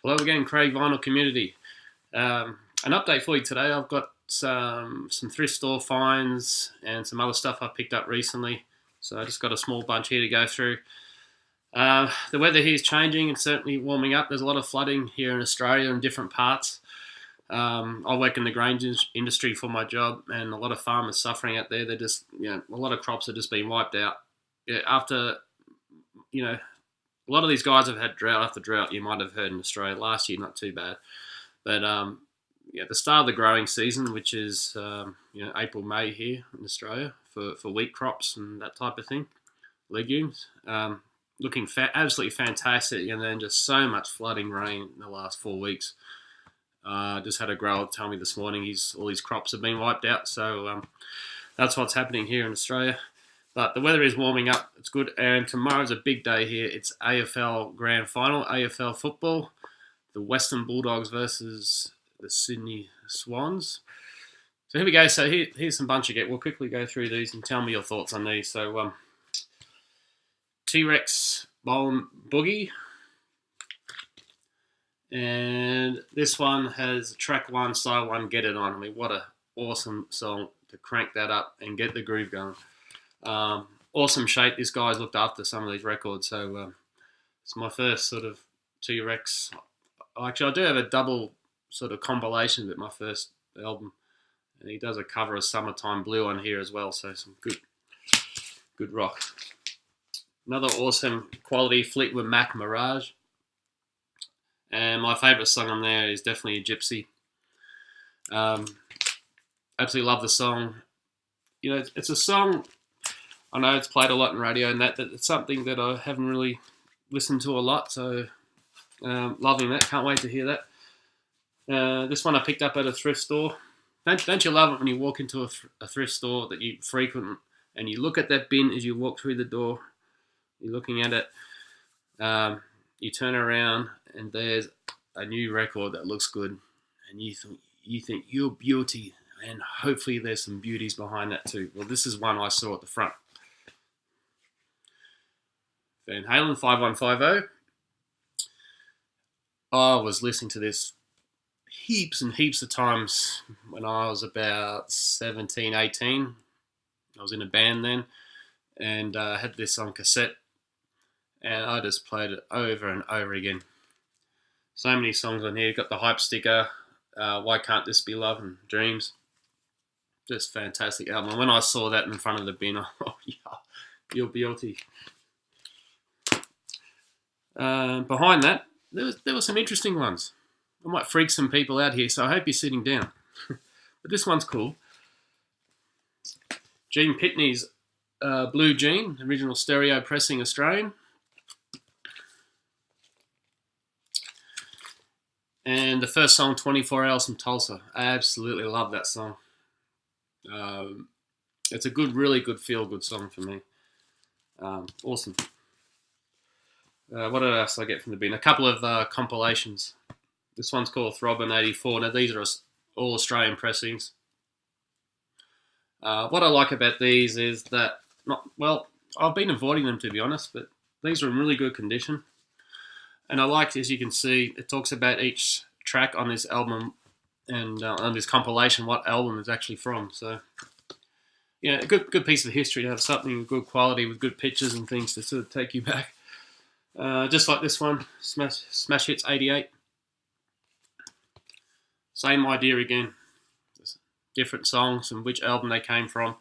Hello again, Craig Vinyl Community. An update for you today. I've got some thrift store finds and some other stuff I picked up recently. So I just got a small bunch here to go through. The weather here is changing and certainly warming up. There's a lot of flooding here in Australia in different parts. I work in the grain industry for my job, and a lot of farmers suffering out there. They're just, a lot of crops are just being wiped out. After, a lot of these guys have had drought after drought. You might have heard in Australia last year, not too bad, but the start of the growing season, which is April, May here in Australia for wheat crops and that type of thing, legumes, looking absolutely fantastic, and then just so much flooding rain in the last 4 weeks. Just had a grower tell me this morning all his crops have been wiped out, so that's what's happening here in Australia. But the weather is warming up. It's good. And tomorrow's a big day here. It's AFL Grand Final, AFL football. The Western Bulldogs versus the Sydney Swans. So here we go. So here's some bunch again. We'll quickly go through these and tell me your thoughts on these. So T-Rex Bowling Boogie. And this one has track 1, side 1, Get It On. I mean, what an awesome song to crank that up and get the groove going. Awesome shape. This guy's looked after some of these records, so it's my first sort of T-Rex. Actually, I do have a double sort of compilation with my first album, and he does a cover of Summertime Blue on here as well, so some good rock. Another awesome quality Fleetwood Mac Mirage, and my favourite song on there is definitely a Gypsy. Absolutely love the song. It's a song, I know it's played a lot in radio, and that it's something that I haven't really listened to a lot, so loving that. Can't wait to hear that. This one I picked up at a thrift store. Don't you love it when you walk into a thrift store that you frequent and you look at that bin as you walk through the door? You're looking at it. You turn around and there's a new record that looks good, and you think you're beauty, and hopefully there's some beauties behind that too. Well, this is one I saw at the front. Van Halen 5150. I was listening to this heaps and heaps of times when I was about 17, 18. I was in a band then, and I had this on cassette, and I just played it over and over again. So many songs on here. You've got the hype sticker, Why Can't This Be Love, and Dreams. Just fantastic album. And when I saw that in front of the bin, oh yeah, you're beauty. Behind that, there were some interesting ones. I might freak some people out here, so I hope you're sitting down. But this one's cool. Gene Pitney's Blue Jean, original stereo pressing Australian. And the first song, 24 Hours from Tulsa. I absolutely love that song. It's a really good feel-good song for me. Awesome. What else I get from the bin? A couple of compilations. This one's called Throbbin' 84. Now, these are all Australian pressings. What I like about these is that, I've been avoiding them to be honest, but these are in really good condition. And I like, as you can see, it talks about each track on this album and on this compilation, what album it's actually from. So, a good piece of history to have something of good quality with good pictures and things to sort of take you back. Just like this one, Smash Hits 88. Same idea again. Just different songs and which album they came from.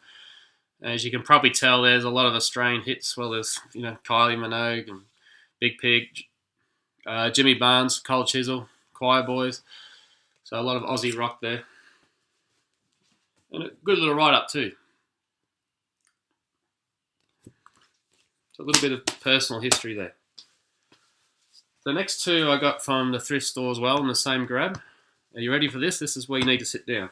As you can probably tell, there's a lot of Australian hits. Well, there's Kylie Minogue and Big Pig, Jimmy Barnes, Cold Chisel, Choir Boys. So a lot of Aussie rock there. And a good little write-up too. So a little bit of personal history there. The next two I got from the thrift store as well in the same grab. Are you ready for this? This is where you need to sit down.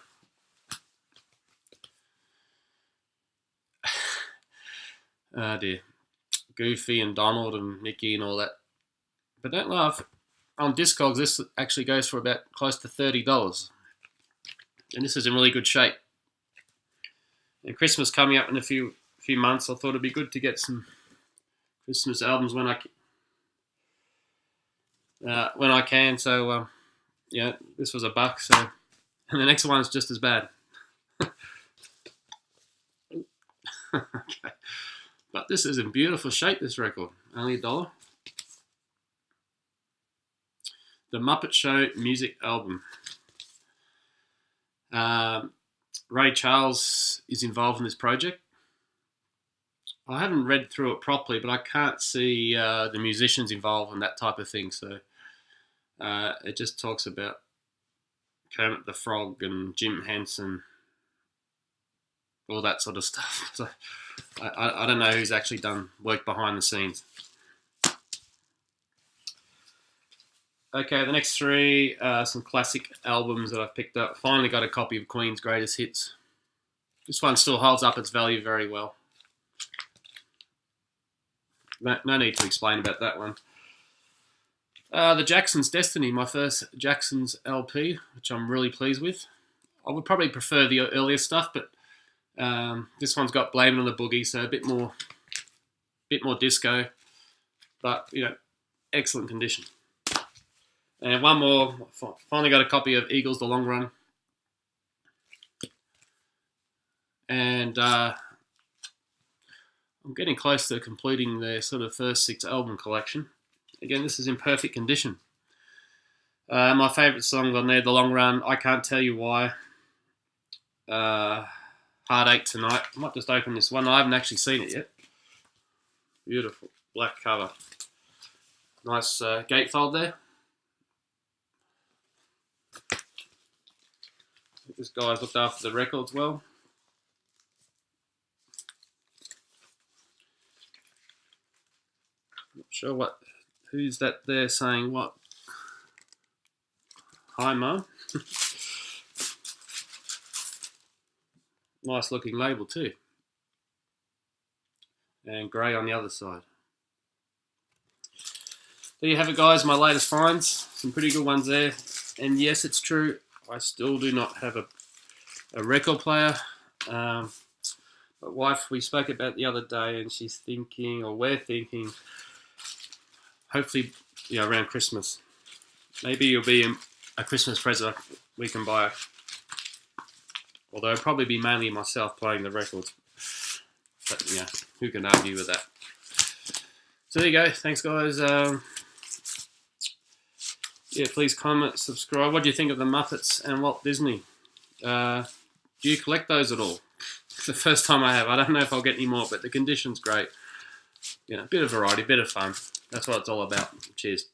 Oh dear. Goofy and Donald and Mickey and all that. But don't laugh. On Discogs, this actually goes for about close to $30. And this is in really good shape. And Christmas coming up in a few months, I thought it'd be good to get some Christmas albums when I when I can. So yeah, this was $1. So, and the next one is just as bad. Okay. But this is in beautiful shape, this record. Only $1. The Muppet Show music album. Ray Charles is involved in this project. I haven't read through it properly, but I can't see the musicians involved in that type of thing. So it just talks about Kermit the Frog and Jim Henson, all that sort of stuff. So I don't know who's actually done work behind the scenes. Okay, the next three are some classic albums that I've picked up. Finally got a copy of Queen's Greatest Hits. This one still holds up its value very well. No need to explain about that one. The Jackson's Destiny, my first Jackson's LP, which I'm really pleased with. I would probably prefer the earlier stuff, but this one's got Blame It on the Boogie, so a bit more disco, but you know, excellent condition. And one more, finally got a copy of Eagles The Long Run. And I'm getting close to completing their sort of first 6 album collection. Again, this is in perfect condition. My favourite song on there, The Long Run, I Can't Tell You Why. Heartache Tonight. I might just open this one. I haven't actually seen it yet. Beautiful black cover. Nice gatefold there. This guy's looked after the records well. Not sure who's that there saying what. Hi, Mum. Nice looking label too. And grey on the other side. There you have it, guys, my latest finds. Some pretty good ones there. And yes, it's true, I still do not have a record player. But wife, we spoke about the other day, and she's thinking, or we're thinking, hopefully, you know, around Christmas. Maybe it'll be a Christmas present we can buy. Although it'll probably be mainly myself playing the records. But yeah, who can argue with that? So there you go. Thanks, guys. Yeah, please comment, subscribe. What do you think of the Muppets and Walt Disney? Do you collect those at all? It's the first time I have. I don't know if I'll get any more, but the condition's great. You know, a bit of variety, a bit of fun. That's what it's all about. Cheers.